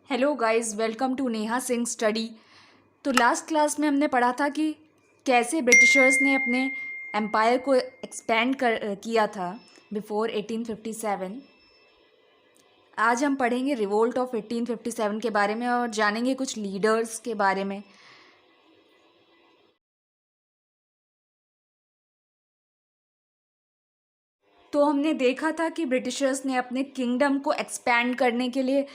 Hello guys, welcome to Neha Singh study. तो last class में हमने पढ़ा था कि कैसे ब्रिटिशर्स ने अपने एम्पायर को एक्सपेंड किया था बिफोर 1857। आज हम पढ़ेंगे रिवोल्ट ऑफ 1857 के बारे में और जानेंगे कुछ लीडर्स के बारे में। तो हमने देखा था कि ब्रिटिशर्स ने अपने किंगडम को एक्सपैंड करने के लिए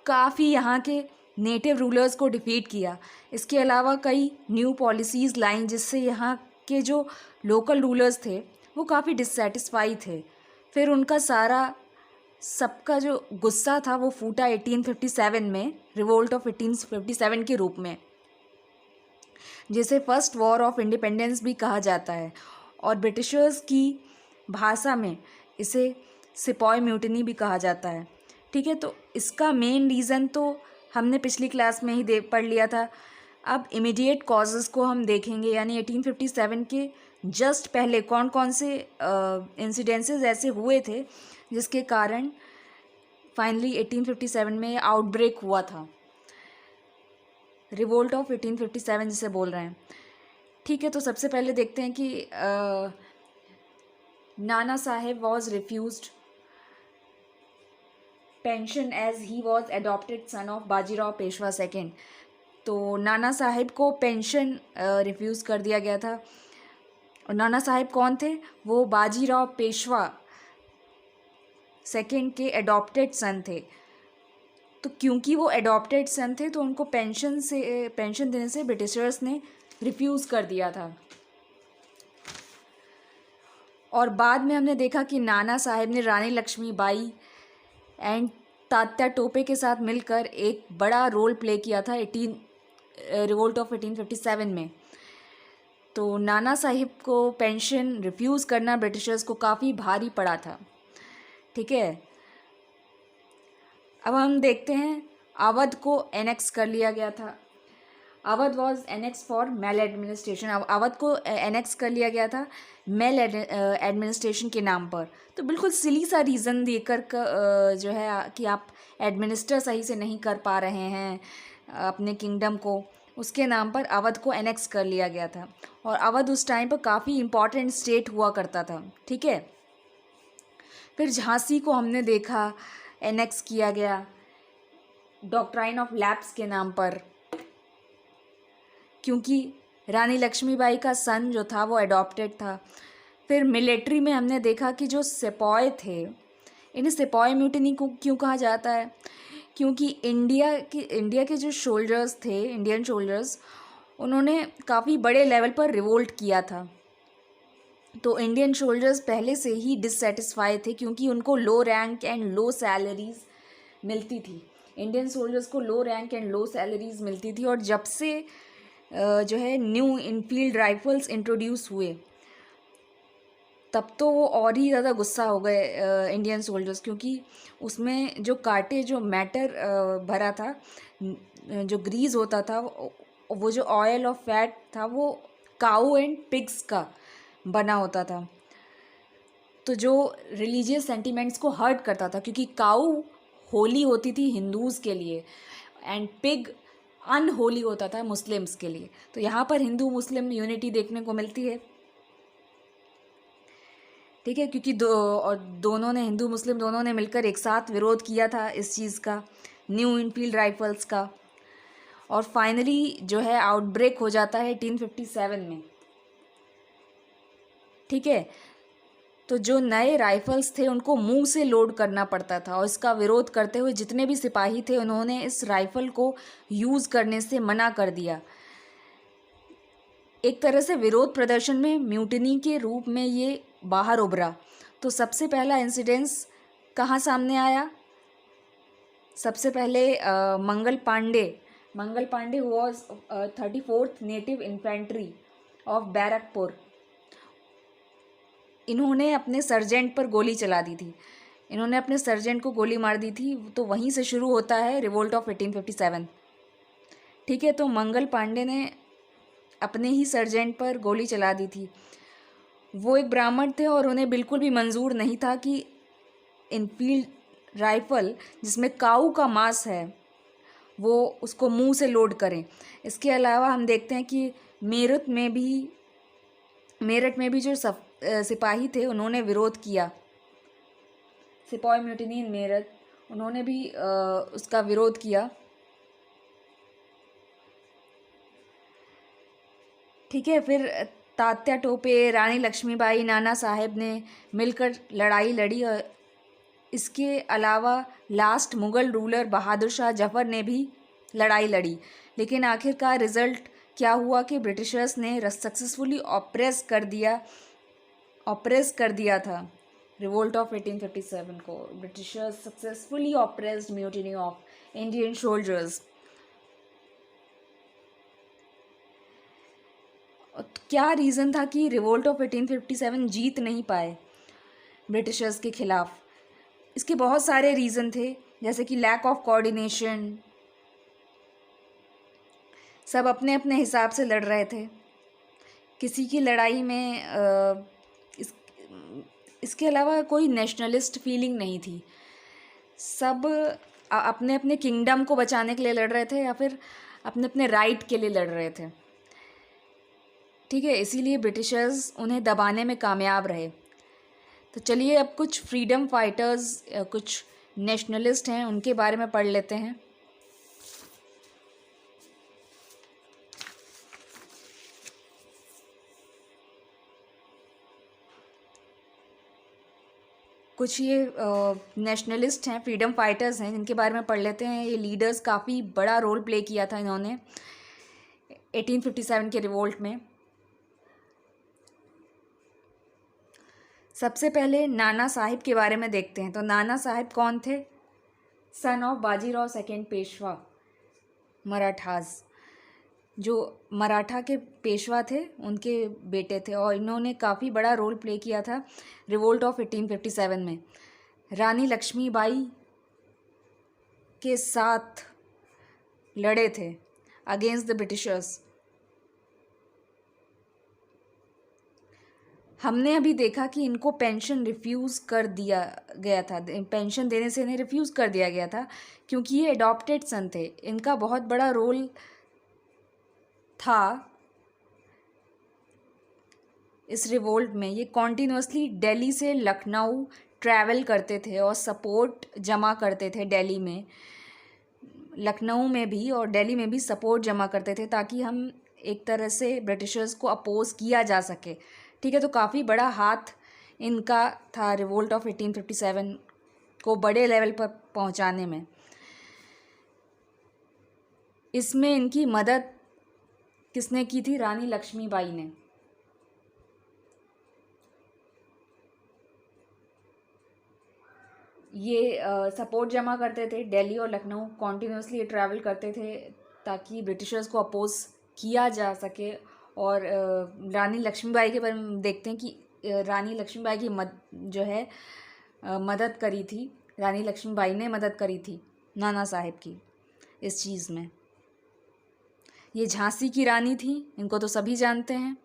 काफ़ी यहाँ के नेटिव रूलर्स को डिफीट किया। इसके अलावा कई न्यू पॉलिसीज़ लाइन जिससे यहाँ के जो लोकल रूलर्स थे वो काफ़ी डिससेटिस्फाई थे। फिर उनका सबका जो गुस्सा था वो फूटा 1857 में, रिवोल्ट ऑफ 1857 के रूप में, जिसे फर्स्ट वॉर ऑफ इंडिपेंडेंस भी कहा जाता है और ब्रिटिशर्स की भाषा में इसे सिपॉय म्यूटिनी भी कहा जाता है। ठीक है, तो इसका मेन रीज़न तो हमने पिछली क्लास में ही पढ़ लिया था। अब इमीडिएट कॉजेज़ को हम देखेंगे, यानी 1857 के जस्ट पहले कौन कौन से इंसिडेंसेस ऐसे हुए थे जिसके कारण फाइनली 1857 में आउटब्रेक हुआ था, रिवोल्ट ऑफ 1857 जिसे बोल रहे हैं। ठीक है, तो सबसे पहले देखते हैं कि Nana Sahib was refused pension as he was adopted son of Bajirao Peshwa second. तो नाना साहेब को पेंशन रिफ्यूज़ कर दिया गया था। और नाना साहेब कौन थे? वो बाजीराव पेशवा सेकेंड के एडॉप्टेड सन थे। तो क्योंकि वो एडॉप्टेड सन थे तो उनको पेंशन देने से ब्रिटिशर्स ने रिफ्यूज़ कर दिया था। और बाद में हमने देखा कि नाना साहेब ने रानी लक्ष्मीबाई एंड तात्या टोपे के साथ मिलकर एक बड़ा रोल प्ले किया था रिवोल्ट ऑफ 1857 में। तो नाना साहिब को पेंशन रिफ्यूज़ करना ब्रिटिशर्स को काफ़ी भारी पड़ा था। ठीक है, अब हम देखते हैं अवध को एनेक्स कर लिया गया था। Awadh was annex for male administration. Awadh को एनेक्स कर लिया गया था मेल एडमिनिस्ट्रेशन के नाम पर। तो बिल्कुल सिली सा रीज़न देकर जो है कि आप एडमिनिस्टर सही से नहीं कर पा रहे हैं अपने किंगडम को, उसके नाम पर अवध को एनेक्स कर लिया गया था। और अवध उस टाइम पर काफ़ी इम्पॉर्टेंट स्टेट हुआ करता था। ठीक है, फिर झांसी को हमने देखा एनेक्स किया गया डॉक्ट्राइन ऑफ लैप्स के नाम पर, क्योंकि रानी लक्ष्मीबाई का सन जो था वो एडॉप्टेड था। फिर मिलिट्री में हमने देखा कि जो सिपॉय थे, इन्हें सिपॉय म्यूटिनी को क्यों कहा जाता है? क्योंकि इंडिया के जो सोल्जर्स थे, इंडियन सोल्जर्स, उन्होंने काफ़ी बड़े लेवल पर रिवोल्ट किया था। तो इंडियन सोल्जर्स पहले से ही डिससेटिस्फाई थे क्योंकि उनको लो रैंक एंड लो सैलरीज मिलती थी। इंडियन सोल्जर्स को लो रैंक एंड लो सैलरीज मिलती थी। और जब से जो है न्यू इनफील्ड राइफल्स इंट्रोड्यूस हुए तब तो वो और ही ज़्यादा गुस्सा हो गए इंडियन सोल्जर्स, क्योंकि उसमें जो कांटे जो मैटर भरा था, जो ग्रीस होता था, वो जो ऑयल और फैट था वो काऊ एंड पिग्स का बना होता था। तो जो रिलीजियस सेंटिमेंट्स को हर्ट करता था, क्योंकि काऊ होली होती थी हिंदूज़ के लिए एंड पिग अनहोली होता था मुस्लिम्स के लिए। तो यहाँ पर हिंदू मुस्लिम यूनिटी देखने को मिलती है। ठीक है, क्योंकि दोनों ने, हिंदू मुस्लिम दोनों ने मिलकर एक साथ विरोध किया था इस चीज़ का, न्यू इनफील्ड राइफल्स का। और फाइनली जो है आउटब्रेक हो जाता है 1857 में। ठीक है, तो जो नए राइफल्स थे उनको मुंह से लोड करना पड़ता था और इसका विरोध करते हुए जितने भी सिपाही थे उन्होंने इस राइफल को यूज़ करने से मना कर दिया। एक तरह से विरोध प्रदर्शन में म्यूटिनी के रूप में ये बाहर उभरा। तो सबसे पहला इंसिडेंस कहाँ सामने आया? सबसे पहले Mangal Pandey was 34th native infantry of Barrackpore. इन्होंने अपने सर्जेंट पर गोली चला दी थी। इन्होंने अपने सर्जेंट को गोली मार दी थी। तो वहीं से शुरू होता है रिवोल्ट ऑफ 1857। ठीक है, तो मंगल पांडे ने अपने ही सर्जेंट पर गोली चला दी थी। वो एक ब्राह्मण थे और उन्हें बिल्कुल भी मंजूर नहीं था कि इनफील्ड राइफल जिसमें काऊ का मांस है वो उसको मुंह से लोड करें। इसके अलावा हम देखते हैं कि मेरठ में भी जो सिपाही थे उन्होंने विरोध किया, सिपाही म्यूटिनी इन मेरठ, उन्होंने भी उसका विरोध किया। ठीक है, फिर तात्या टोपे, रानी लक्ष्मीबाई, नाना साहेब ने मिलकर लड़ाई लड़ी। और इसके अलावा लास्ट मुग़ल रूलर बहादुर शाह जफ़र ने भी लड़ाई लड़ी। लेकिन आखिरकार रिज़ल्ट क्या हुआ कि ब्रिटिशर्स ने सक्सेसफुली ऑप्रेस कर दिया था रिवोल्ट ऑफ 1857 को। Britishers successfully oppressed mutiny of Indian soldiers. क्या रीज़न था कि रिवोल्ट ऑफ 1857 जीत नहीं पाए ब्रिटिशर्स के खिलाफ? इसके बहुत सारे रीज़न थे, जैसे कि लैक ऑफ कोऑर्डिनेशन, सब अपने अपने हिसाब से लड़ रहे थे, किसी की लड़ाई में इसके अलावा कोई नेशनलिस्ट फीलिंग नहीं थी। सब अपने अपने किंगडम को बचाने के लिए लड़ रहे थे या फिर अपने अपने राइट के लिए लड़ रहे थे। ठीक है, इसीलिए ब्रिटिशर्स उन्हें दबाने में कामयाब रहे। तो चलिए अब कुछ फ्रीडम फाइटर्स, कुछ नेशनलिस्ट हैं, उनके बारे में पढ़ लेते हैं। कुछ ये नेशनलिस्ट हैं, फ्रीडम फाइटर्स हैं, जिनके बारे में पढ़ लेते हैं। ये लीडर्स काफ़ी बड़ा रोल प्ले किया था इन्होंने 1857 के रिवोल्ट में। सबसे पहले नाना साहिब के बारे में देखते हैं। तो नाना साहिब कौन थे? सन ऑफ बाजीराव सेकेंड पेशवा मराठास, जो मराठा के पेशवा थे उनके बेटे थे, और इन्होंने काफ़ी बड़ा रोल प्ले किया था रिवोल्ट ऑफ 1857 में। रानी लक्ष्मीबाई के साथ लड़े थे अगेंस्ट द ब्रिटिशर्स। हमने अभी देखा कि इनको पेंशन रिफ्यूज़ कर दिया गया था, पेंशन देने से इन्हें रिफ्यूज़ कर दिया गया था क्योंकि ये अडॉप्टेड सन थे। इनका बहुत बड़ा रोल था इस रिवोल्ट में। ये कॉन्टीन्यूसली दिल्ली से लखनऊ ट्रैवल करते थे और सपोर्ट जमा करते थे दिल्ली में, लखनऊ में भी और दिल्ली में भी सपोर्ट जमा करते थे ताकि हम एक तरह से ब्रिटिशर्स को अपोज किया जा सके। ठीक है, तो काफ़ी बड़ा हाथ इनका था रिवोल्ट ऑफ 1857 को बड़े लेवल पर पहुंचाने में। इसमें इनकी मदद किसने की थी? रानी लक्ष्मीबाई ने। ये सपोर्ट जमा करते थे, दिल्ली और लखनऊ कॉन्टीन्यूसली ट्रैवल करते थे ताकि ब्रिटिशर्स को अपोज किया जा सके। और रानी लक्ष्मीबाई के बारे में देखते हैं कि रानी लक्ष्मीबाई की मदद करी थी, रानी लक्ष्मीबाई ने मदद करी थी नाना साहेब की इस चीज़ में। ये झांसी की रानी थी, इनको तो सभी जानते हैं,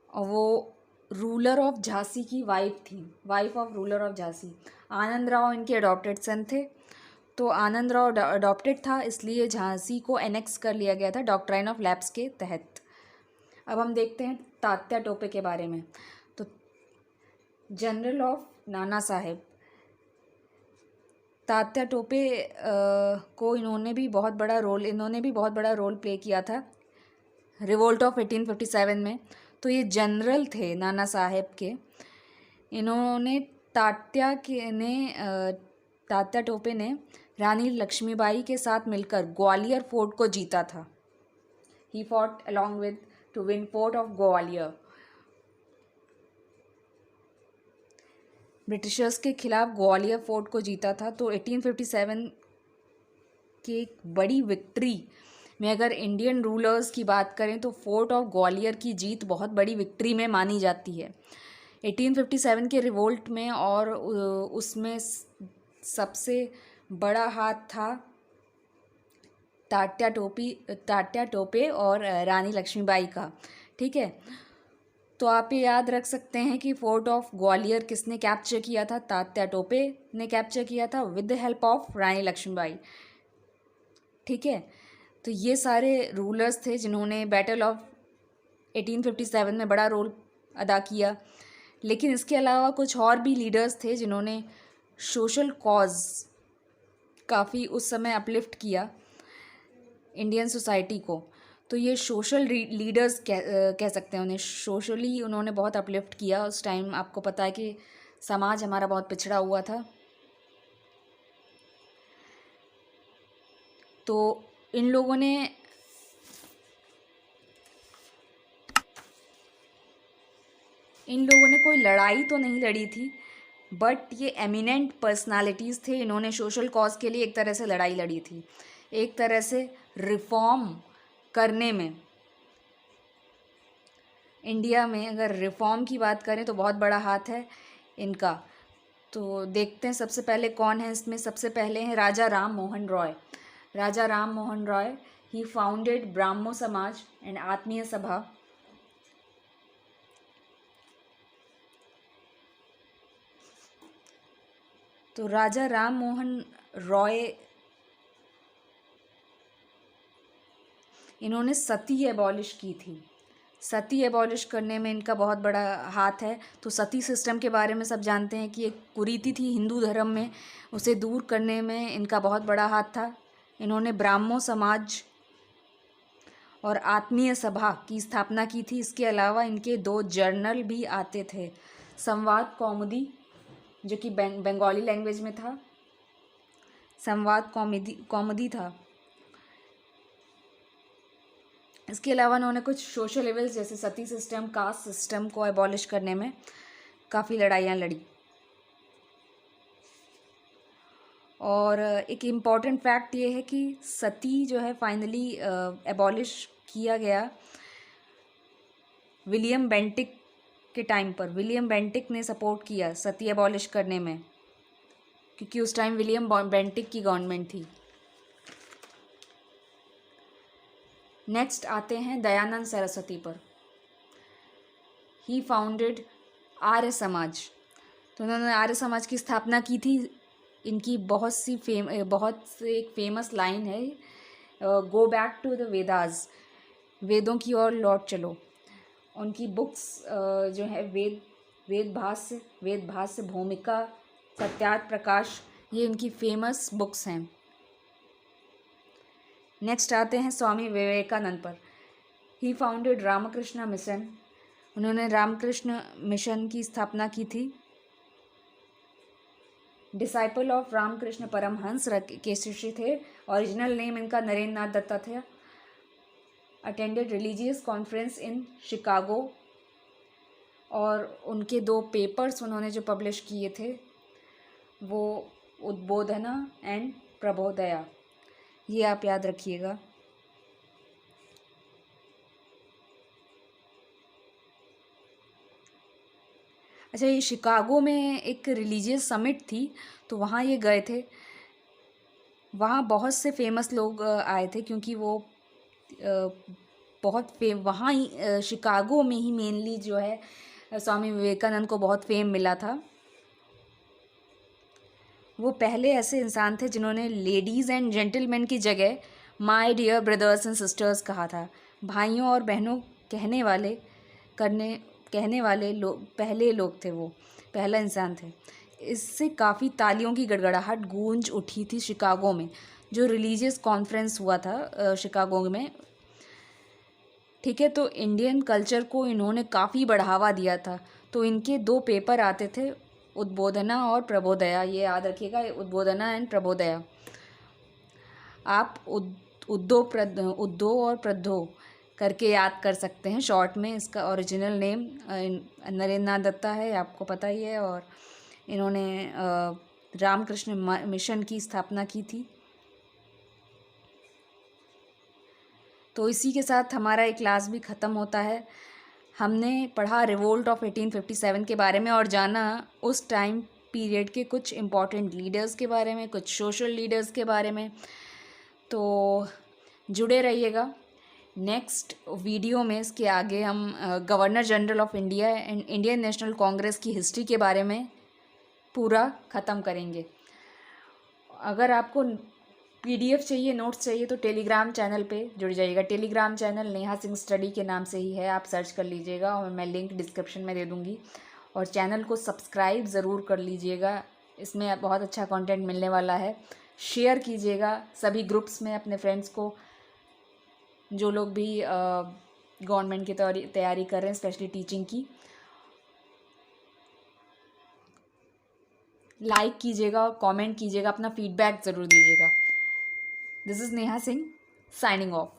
और वो रूलर ऑफ झांसी की वाइफ थी, wife of ruler of Jhansi. Anand Rao इनके अडॉप्टेड सन थे। तो आनंद राव अडॉप्टेड था, इसलिए झांसी को एनेक्स कर लिया गया था डॉक्ट्राइन ऑफ लैप्स के तहत। अब हम देखते हैं तात्या टोपे के बारे में। तो जनरल ऑफ नाना साहेब, तात्या टोपे को इन्होंने भी बहुत बड़ा रोल प्ले किया था रिवोल्ट ऑफ 1857 में। तो ये जनरल थे नाना साहेब के। इन्होंने तात्या टोपे ने रानी लक्ष्मीबाई के साथ मिलकर ग्वालियर फोर्ट को जीता था। He fought along with two win fort of Gwalior. Britishers के खिलाफ ग्वालियर फोर्ट को जीता था। तो 1857 की एक बड़ी विक्ट्री में अगर इंडियन रूलर्स की बात करें तो फोर्ट ऑफ ग्वालियर की जीत बहुत बड़ी विक्ट्री में मानी जाती है 1857 के रिवोल्ट में। और उसमें सबसे बड़ा हाथ था तात्या टोपे और रानी लक्ष्मीबाई का। ठीक है, तो आप ये याद रख सकते हैं कि फोर्ट ऑफ ग्वालियर किसने कैप्चर किया था? तात्या टोपे ने कैप्चर किया था विद द हेल्प ऑफ रानी लक्ष्मीबाई। ठीक है। तो ये सारे रूलर्स थे जिन्होंने बैटल ऑफ 1857 में बड़ा रोल अदा किया। लेकिन इसके अलावा कुछ और भी लीडर्स थे जिन्होंने सोशल कॉज काफ़ी उस समय अपलिफ्ट किया इंडियन सोसाइटी को। तो ये सोशल लीडर्स कह सकते हैं उन्हें। सोशली उन्होंने बहुत अपलिफ्ट किया उस टाइम। आपको पता है कि समाज हमारा बहुत पिछड़ा हुआ था। तो इन लोगों ने कोई लड़ाई तो नहीं लड़ी थी, बट ये एमिनेंट पर्सनालिटीज़ थे। इन्होंने सोशल कॉज के लिए एक तरह से लड़ाई लड़ी थी, एक तरह से रिफॉर्म करने में। इंडिया में अगर रिफॉर्म की बात करें तो बहुत बड़ा हाथ है इनका। तो देखते हैं सबसे पहले कौन है इसमें। सबसे पहले हैं राजा राम मोहन रॉय। राजा राम मोहन रॉय, ही फाउंडेड ब्राह्मो समाज एंड आत्मीय सभा। तो राजा राम मोहन रॉय, इन्होंने सती एबॉलिश की थी। सती एबॉलिश करने में इनका बहुत बड़ा हाथ है। तो सती सिस्टम के बारे में सब जानते हैं कि एक कुरीति थी हिंदू धर्म में, उसे दूर करने में इनका बहुत बड़ा हाथ था। इन्होंने ब्राह्मो समाज और आत्मीय सभा की स्थापना की थी। इसके अलावा इनके 2 जर्नल भी आते थे। संवाद कौमुदी, जो कि बंगाली लैंग्वेज में था, संवाद कौमुदी था। इसके अलावा उन्होंने कुछ सोशल इवल्स जैसे सती सिस्टम, कास्ट सिस्टम को एबॉलिश करने में काफ़ी लड़ाइयाँ लड़ी। और एक इम्पॉर्टेंट फैक्ट ये है कि सती जो है फाइनली एबॉलिश किया गया विलियम बेंटिक के टाइम पर। विलियम बेंटिक ने सपोर्ट किया सती एबॉलिश करने में, क्योंकि उस टाइम विलियम बेंटिक की गवर्नमेंट थी। नेक्स्ट आते हैं दयानंद सरस्वती पर। ही फाउंडेड आर्य समाज। तो उन्होंने आर्य समाज की स्थापना की थी। इनकी बहुत से एक फेमस लाइन है, go back to the Vedas, वेदों की ओर लौट चलो। उनकी बुक्स जो है वेद भाष्य, भूमिका, सत्यार्थ प्रकाश, ये उनकी फेमस बुक्स हैं। नेक्स्ट आते हैं स्वामी विवेकानंद पर। ही फाउंडेड रामकृष्ण मिशन। उन्होंने रामकृष्ण मिशन की स्थापना की थी। डिसाइपल ऑफ रामकृष्ण परमहंस के शिष्य थे। ओरिजिनल नेम इनका नरेंद्र नाथ दत्ता था। Attended religious conference in Chicago. और उनके 2 पेपर्स उन्होंने जो पब्लिश किए थे वो उद्बोधना एंड प्रबोधया, ये आप याद रखिएगा। अच्छा, ये शिकागो में एक रिलीजियस समिट थी, तो वहाँ ये गए थे। वहाँ बहुत से फेमस लोग आए थे, क्योंकि वो वहाँ ही शिकागो में ही मेनली जो है स्वामी विवेकानंद को बहुत फेम मिला था। वो पहले ऐसे इंसान थे जिन्होंने लेडीज़ एंड जेंटलमैन की जगह my dear brothers and sisters कहा था। भाइयों और बहनों कहने वाले लोग पहले लोग थे, वो पहला इंसान थे। इससे काफ़ी तालियों की गड़गड़ाहट गूंज उठी थी शिकागो में, जो रिलीजियस कॉन्फ्रेंस हुआ था शिकागो में। ठीक है, तो इंडियन कल्चर को इन्होंने काफ़ी बढ़ावा दिया था। तो इनके 2 पेपर आते थे, उद्बोधना और प्रबोधया, ये याद रखिएगा, उद्बोधना एंड प्रबोधया। आप उद्दो और प्रद्धो करके याद कर सकते हैं शॉर्ट में। इसका ओरिजिनल नेम नरेंद्र नाथ दत्ता है, आपको पता ही है। और इन्होंने रामकृष्ण मिशन की स्थापना की थी। तो इसी के साथ हमारा एक क्लास भी ख़त्म होता है। हमने पढ़ा रिवोल्ट ऑफ 1857 के बारे में और जाना उस टाइम पीरियड के कुछ इम्पॉर्टेंट लीडर्स के बारे में, कुछ सोशल लीडर्स के बारे में। तो जुड़े रहिएगा। नेक्स्ट वीडियो में इसके आगे हम governor general of India and Indian national Congress की हिस्ट्री के बारे में पूरा ख़त्म करेंगे। अगर आपको PDF चाहिए, नोट्स चाहिए तो टेलीग्राम चैनल पे जुड़ जाइएगा। Telegram channel Neha Singh study के नाम से ही है, आप सर्च कर लीजिएगा और मैं लिंक डिस्क्रिप्शन में दे दूँगी। और चैनल को सब्सक्राइब ज़रूर कर लीजिएगा, इसमें बहुत अच्छा कंटेंट मिलने वाला है। शेयर कीजिएगा सभी ग्रुप्स में अपने फ्रेंड्स को, जो लोग भी गवर्नमेंट की तैयारी कर रहे हैं, स्पेशली टीचिंग की। लाइक कीजिएगा और कमेंट कीजिएगा, अपना फीडबैक ज़रूर दीजिएगा। This is Neha Singh signing off.